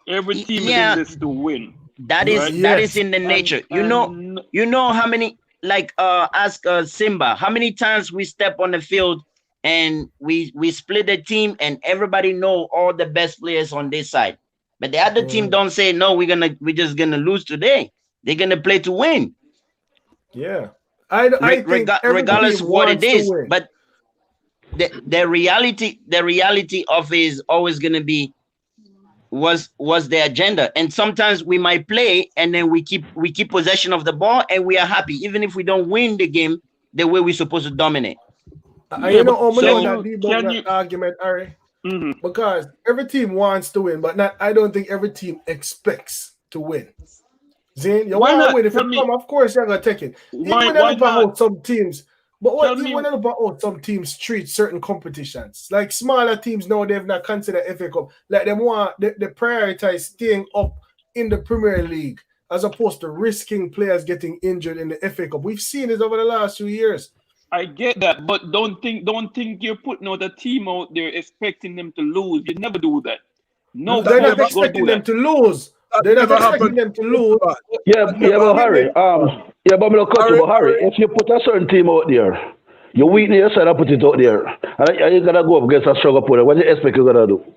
Every team is in yeah, this to win, right? that is Yes. in the nature. And You know how many, like ask Simba how many times we step on the field and we split the team and everybody know all the best players on this side, but the other team don't say no. We're just gonna lose today. They're gonna play to win, Yeah. I think every regardless team of what it wants to is. win. But the reality of it is always gonna be was the agenda. And sometimes we might play and then we keep possession of the ball and we are happy even if we don't win the game the way we're supposed to dominate. yeah, You know but how I know can that you debunk can that you? argument, Harry? Mhm. Because every team wants to win, but not I don't think every team expects to win. Zane, you Why want to not? win. If Tell you come, me of course you're gonna take it. Even why. when I Why look at not? how some teams, but Tell even when me. I look at how some teams treat certain competitions, like smaller teams now, they've not considered FA Cup. Like they prioritize staying up in the Premier League as opposed to risking players getting injured in the FA Cup. We've seen it over the last few years. I get that, but don't think you're putting out a team out there expecting them to lose. You never do that. No They're That not never coach gonna expecting do them that. to lose. that They're not never happened. expecting them to Listen, lose. man, Yeah, that yeah, never but happened. Harry, yeah, but I'm gonna cut you, Harry, but Harry, if you put a certain team out there, you Mhm. weaken your side and put it out there, and you gotta go up against a strong opponent. What do you expect you gonna do? One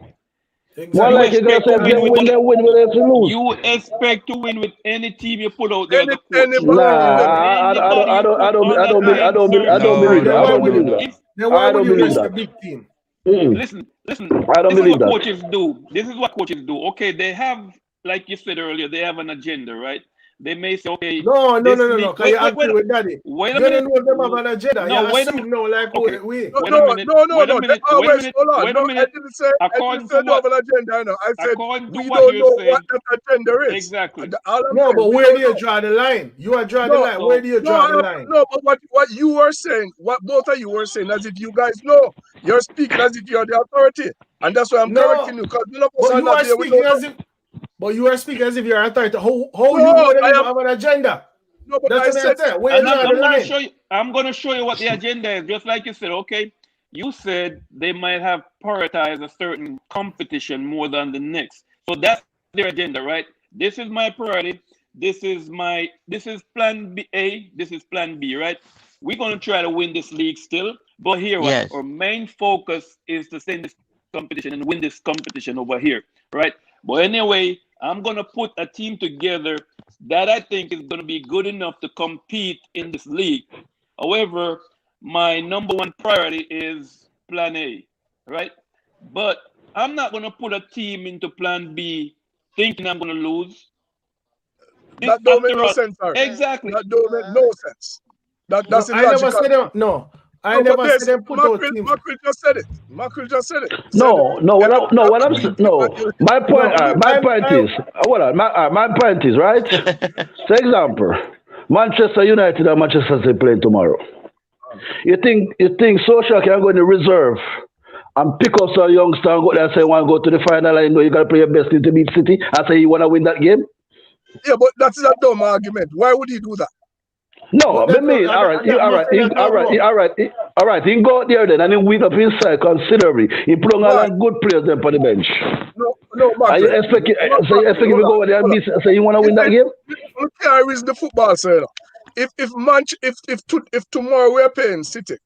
You Exactly. like you gonna expect say to if win they with win, any. they win, but if you lose. You expect to win with any team you put out there as a coach. Nah, Anybody, anybody. Anybody you put on that line, sir, I don't All right, believe that. then I why don't would believe you? that. if Then why I would don't you believe risk a that. big team? Mm. listen, I don't this is believe what that. coaches do. This is what coaches do. Okay, they have, like you said earlier, they have an agenda, right? They may say, okay, No, no, this no, no, league. no. Can you Wait, agree with Daddy? wait a You don't minute. know if them have an agenda. No, You wait a minute. assume no, like Okay, we. No, wait a no, minute. no, no, Wait a no. They minute. Wait a always minute. hold on. Wait a No, minute. I didn't According say to no what? have an agenda. You know. I said According to we what don't you're know what saying, that agenda is. exactly. And all I'm No, saying, but we where do don't you know. draw the line? You are draw the No, line. Where So do you no, draw the line? no. But what you were saying, what both of you were saying, as if you guys know, you're speaking as if you're the authority, and that's why I'm No, correcting you because none of us but are you not are here. We speaking don't know. as if. But you are speaking as if you're authority. How you No, know them I even am have an agenda? no, but That's I what I'm said saying. Where you And draw the I'm gonna line? show you. I'm gonna show you what the agenda is. Just like you said. Okay, you said they might have prioritized a certain competition more than the next. So that's their agenda, right? This is my priority. This is plan B A. This is plan B, right? We're gonna try to win this league still, but here what Yes. our main focus is to send this competition and win this competition over here, right? But anyway, I'm gonna put a team together that I think is gonna be good enough to compete in this league. However, my number one priority is Plan A, right? But I'm not gonna put a team into Plan B thinking I'm gonna lose. That don't make no sense, sir. Exactly. That don't make no sense. That's I never said illogical. them. I No, but never this said them put out teams. Macri just said it. Macri just said it. He No, said no, what every I, no, what I'm team no. My point, No, my point is, hold on, my point is right. For example, Manchester United and Manchester City playing tomorrow. You think Social can go in the reserve and pick up some youngster and go there and say want to go to the final and you gotta play your best team to beat City and say you wanna win that game? Yeah, but that's a dumb argument. Why would he do that? No, but me, all right, he can go out there then and he win up inside considerably. He put on all good players then for the bench. No, Are you Macri. expecting if you go over there and be, say you wanna win that game? Look here is the football, sir. If tomorrow we're playing City,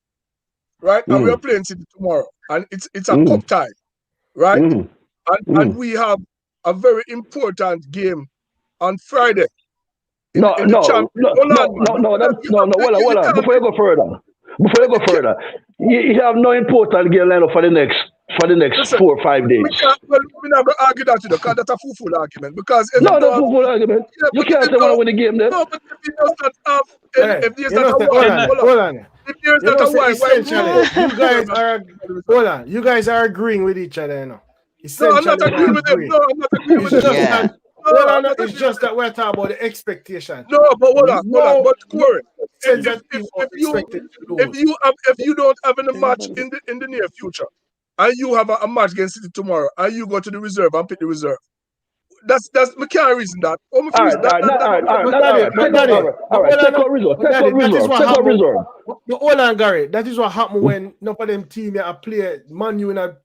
right? And we're playing City tomorrow, and it's a cup time, right? And we have a very important game on Friday. No. Hold on. Before you go further, you have no important game lined up for the next Listen, 4 or 5 days. we're not going to argue that, because that's a fool argument. Because if No, that's a full argument. You can't say want to win the game then. No, but if he does not have, if there's not a hold on. If there's not a why you guys are hold on. You guys are agreeing with each other, you know. No, I'm not agreeing with him. No, I'm not agreeing with him. Yeah. It's just that we're talking about the expectation. No, but hold on. But Corey, if you don't have any match in the near future, and you have a match against City tomorrow, and you go to the reserve and pick the reserve, that's we can't reason that. All right. Take out reserve. But hold on, Gary. That is what happened when none of them team are play Man U in a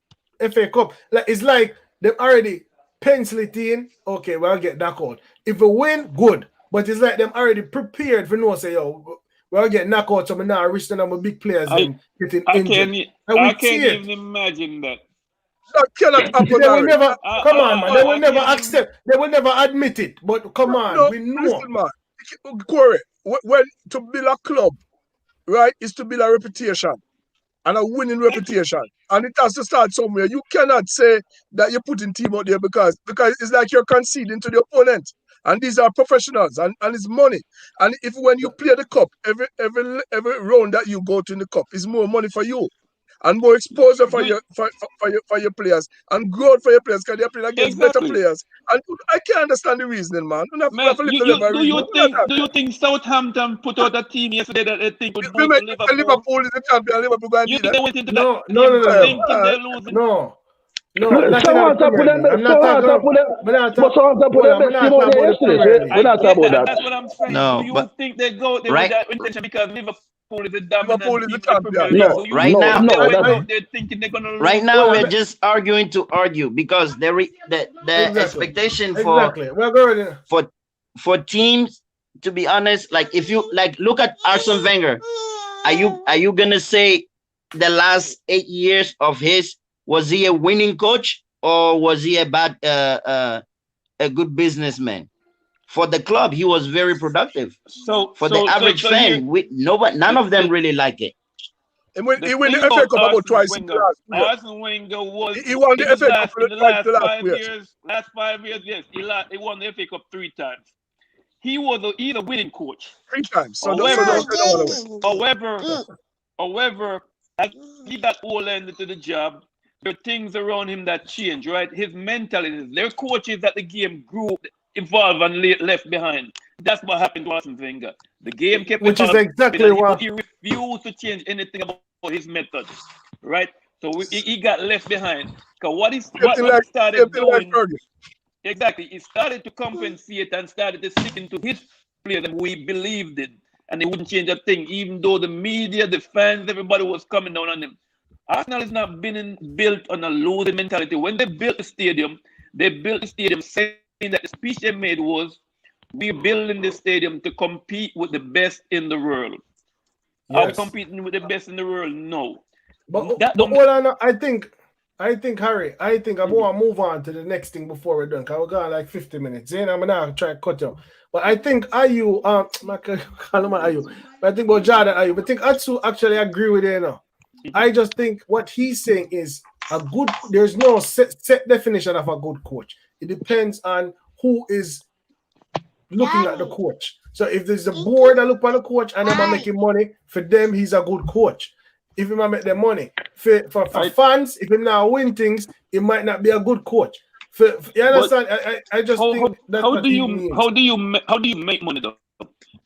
FA Cup. Like it's like them already pencil it in. Okay, we'll get that call. If we win, good. But it's like them already prepared for no say, yo, we'll get knockout. So we now risk them with big players and getting injured. I can't even imagine that. That cannot happen. They will never, come on, man. They will never accept. They will never admit it. But come on, we know. Listen, man. Corey, when to build a club, right, is to build a reputation and a winning reputation, and it has to start somewhere. You cannot say that you're putting team out there because it's like you're conceding to the opponent. And these are professionals, and it's money. And if when you play the cup, every round that you go to in the cup is more money for you. And more exposure for your players and growth for your players because they're playing against better players. And I can't understand the reasoning, man. Do you think Southampton put out a team yesterday that they think would beat Liverpool? Liverpool is the champion. Liverpool going to beat them. They went into that thinking they're losing. No, we're not talking about that. That's what I'm saying. No, do you but think they go there with that intention because Liverpool is the dominant team champion? No, right now, they're thinking they're gonna lose. Right now, we're just arguing to argue because the expectation for teams, to be honest, like if you look at Arsene Wenger, are you gonna say the last 8 years of his? Was he a winning coach or was he a good businessman? For the club, he was very productive. So for the average fan, none of them really like it. He won the FA Cup about twice. Arsene Wenger he won the FA Cup in the last 5 years. Last 5 years, yes, he won the FA Cup 3 times. He's a winning coach 3 times. However, he got all ended to the job. There are things around him that change, right? His mentality. There are coaches that the game grew, evolved, and left behind. That's what happened to Arsene Wenger. The game kept which is exactly what he refused to change anything about his methods, right? So he got left behind. Because what he started doing, exactly, he started to compensate and started to stick into his players and we believed it, and he wouldn't change a thing, even though the media, the fans, everybody was coming down on him. Arsenal has not been built on a losing mentality. When they built the stadium saying that the speech they made was, we're building the stadium to compete with the best in the world. Yes. Are we competing with the best in the world? No. But I Harry, I think I want to move on to the next thing before we're done. Cause we're going like 50 minutes. I'm gonna try to cut you. But I think Ayu, call him Ayu. But I think about Jordan Ayu. But I think Atsu actually agree with you now. I just think what he's saying is there's no set definition of a good coach. It depends on who is looking at the coach. So if there's a board that look at the coach and they're making money, for them, he's a good coach. If he might make them money. For fans, if he now win things, he might not be a good coach. You understand? I just think that's how do you make money though?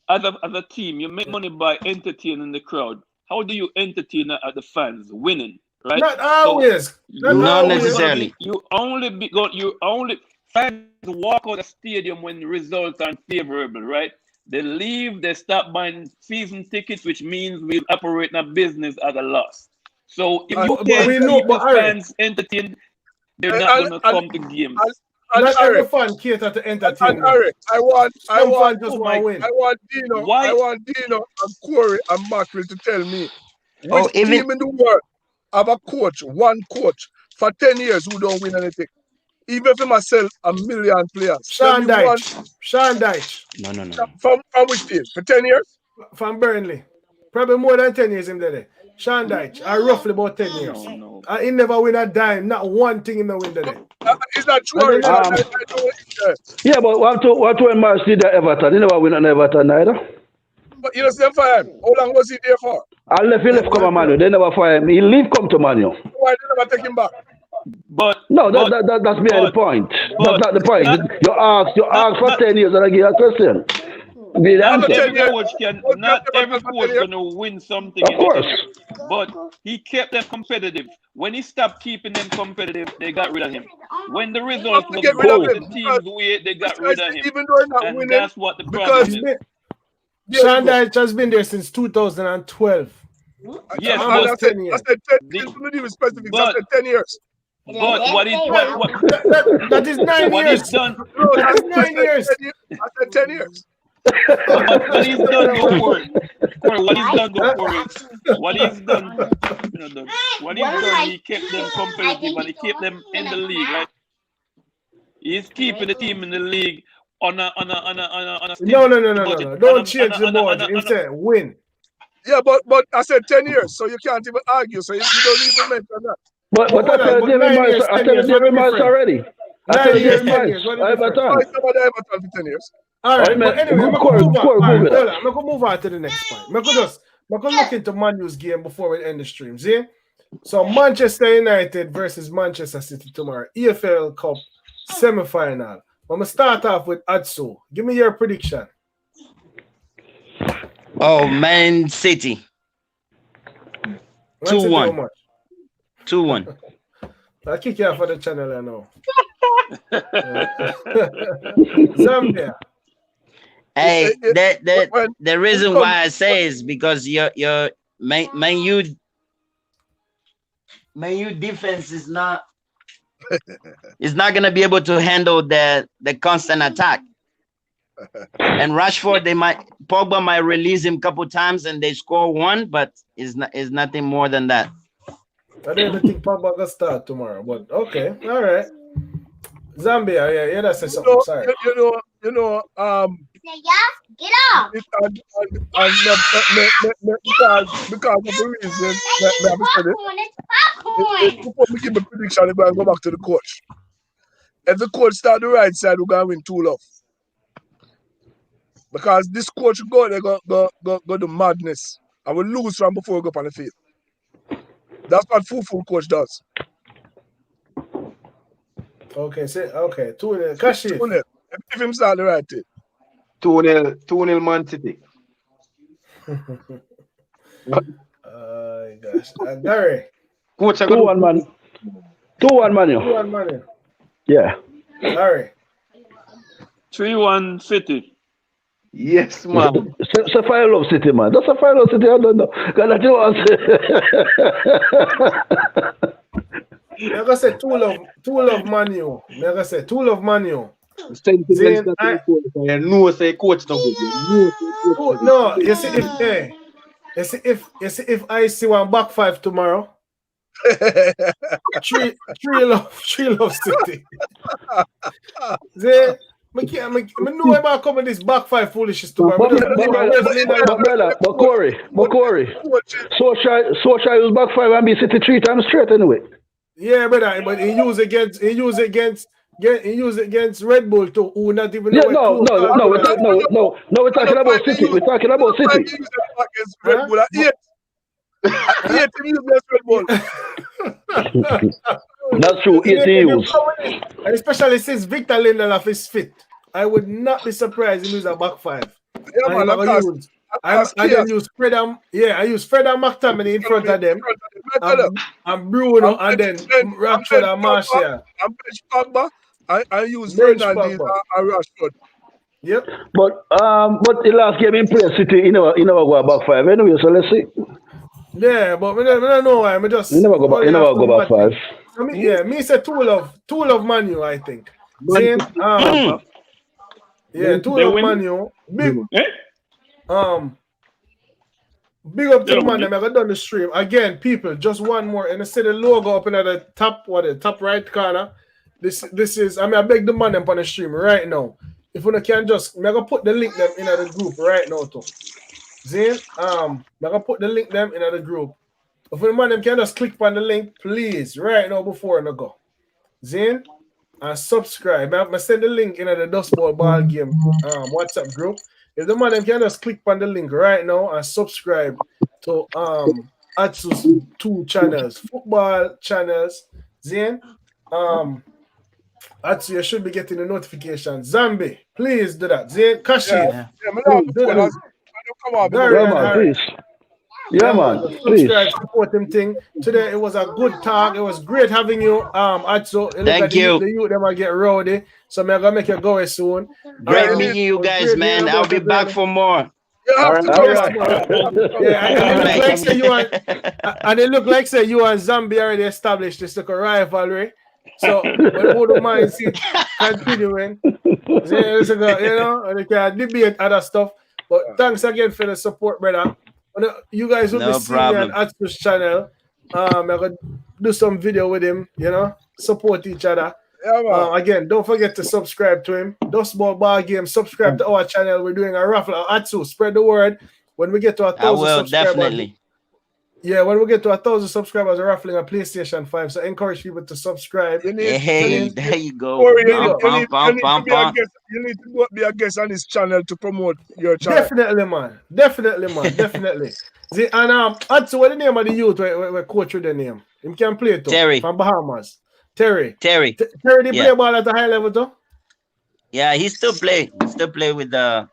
As a team, you make money by entertaining the crowd. How do you entertain the fans? Winning, right? Not always. So, not necessarily. You only fans walk out of the stadium when the results are unfavorable, right? They leave, they stop buying season tickets, which means we operate in a business at a loss. So if you can't keep the fans entertained, they're not going to come to games. Not every fan cater to entertainment. I want win. I want Dino and Corey and Mackerel to tell me which team in the world have a coach, one coach for 10 years who don't win anything. Even if he must sell 1 million players. Sean Dyche. No. From which team? For 10 years? From Burnley. Probably more than 10 years him there. Sean Dyche. Roughly about 10 years. No. He never win a dime. Not one thing in the win there. Is that true? Yeah, but what when Marsh did at Everton? He never win at Everton either. But you know, same for him. How long was he there for? He left come to Manu. They never fire him. He leave come to Manu. Why they never take him back? That's behind the point. That's not the point. You ask for 10 years and I give you a question. Not every coach gonna win something. Of course. But he kept them competitive. When he stopped keeping them competitive, they got rid of him. When the results were good, the team's way, they got rid of him. Even though not and winning, that's what the problem is. Sean Dyche has been there since 2012. Yes, I said 10 years. I said 10 years. But that is 9 what years. he's done. That's 9 years. I said 10 years. What he's done, go for it. What he's done, go for it. What he's done, he kept them competitive and he kept them in the league, right? He's keeping the team in the league on a No. Don't change the board. Instead, win. Yeah, but I said 10 years, so you can't even argue. So you don't even mention that. But I tell David Miles already. I tell David Miles. Everton for 10 years. All right, but anyway, I'm going to move on to the next point. I'm going to look into Manu's game before we end the stream. See? So Manchester United versus Manchester City tomorrow. EFL Cup semi-final. I'm going to start off with Atsou. Give me your prediction. Oh, Man City. 2-1. 2-1. I'll kick you off of the channel, I know. Zambia. Hey, the reason why I say is because your Man U defense is not gonna be able to handle the constant attack. And Rashford, Pogba might release him a couple times and they score one, but is nothing more than that. I didn't think Pogba gonna start tomorrow, but okay, all right. Zambia, yeah, that's something. Sorry. Get off. Because of the reason that I said it. Before we give a prediction, we're going to go back to the coach. If the coach start the right side, we're going to win 2-0. Because this coach they're going to do madness. I will lose from before we go up on the field. That's what full coach does. Okay, 2-0. Kashi. If him start the right thing. 2-0 Man City. Gosh. Gary. Coach, 2-1 man. 2-1 man. 2-1 man. Yeah. Gary. 3-1 City. Yes, man. Sapphire Love City, man. That's Sapphire Love City. I don't know. That's what I'm gonna say 2-love Manu. I'm gonna say 2-love Manu. No, say coach no, you see if I see one back five tomorrow, Three love City. See, I know about coming this back five foolishness too, but Corey, Social use back five and be City 3 times straight anyway. Yeah, but he used against Red Bull too, who not even know no, we're talking about City. We're talking about City. Red Bull. Red Bull. That's true. 80 use. And especially since Victor Lindelof is fit, I would not be surprised if he use a back five. Yeah, man, I use Fred and McTominay in front of them, and Bruno, and then Rashford and Martial. And bench Pogba. I use Fernandes and Rashford. Yep. But the last game in play City, you never go back five anyway. So let's see. Yeah, but we don't know why. We just you never go back five. I mean, me say two love Manu, I think. Same. Two love Manu. Big up to the man. I'm gonna done the stream again. People, just one more, and I see the logo up in the top right corner. This is. I beg the man up on the stream right now. If we can just, I'm gonna put the link them in the group right now too. Zane, I'm gonna put the link them in the group. If the man them can just click on the link, please, right now before I go. Zane, and subscribe. I send the link in the Dust Bowl Ball Game WhatsApp group. If the man them can just click on the link right now and subscribe to Atsou's 2 channels, football channels. Zane, Atsou, you should be getting the notification. Zambi, please do that. Zane, Kashi, do that. Please. Yeah, man. Subscribe, support him thing. Today it was a good talk. It was great having you, Atsou. Thank you. The youth them will get rowdy. So I'm gonna make you go soon. Great meeting you guys, man. I'll be back for more. And it look like say you and Zambi already established this like a rivalry. So we don't mind see continuing. They can debate other stuff. But thanks again for the support, brother. You guys will be seeing me on Atsou's channel. I'm gonna do some video with him, support each other. Again, don't forget to subscribe to him. Dust Bowl Ball Game, subscribe to our channel. We're doing a raffle. Atsou, spread the word. When we get to 1,000 subscribers. Definitely. Yeah, when we get to 1,000 subscribers, we're raffling a PlayStation 5. So encourage people to subscribe. Hey, there you go. You need to be a guest on his channel to promote your channel. Definitely, man. Definitely. See, and Atsou, what the name of the youth we coach with the name? Him can play too. Terry. From Bahamas. Terry, they play ball at a high level too? Yeah, he still play. He still play with the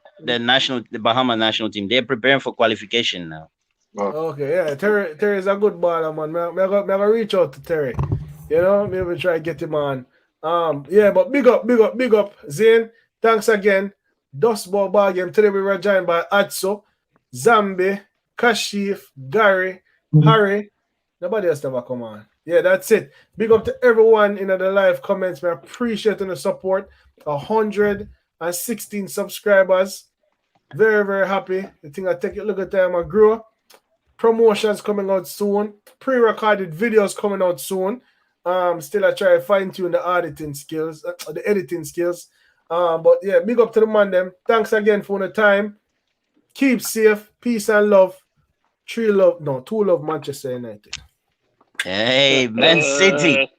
Bahama national team. They're preparing for qualification now. Okay, yeah. Terry is a good baller, man. I'm gonna reach out to Terry. Maybe try to get him on. But big up. Zane, thanks again. Dust Bowl Ball Game. Today we were joined by Atsou, Zambi, Kashif, Gary, Harry. Nobody else never come on. Yeah, that's it. Big up to everyone in the live comments. We appreciate the support. 116 subscribers. Very, very happy. I think I take a look at them. I grow. Promotions coming out soon. Pre-recorded videos coming out soon. Still I try to fine-tune the editing skills. But yeah, big up to the man them. Thanks again for the time. Keep safe. Peace and love. 2 love Manchester United. Hey, Man City.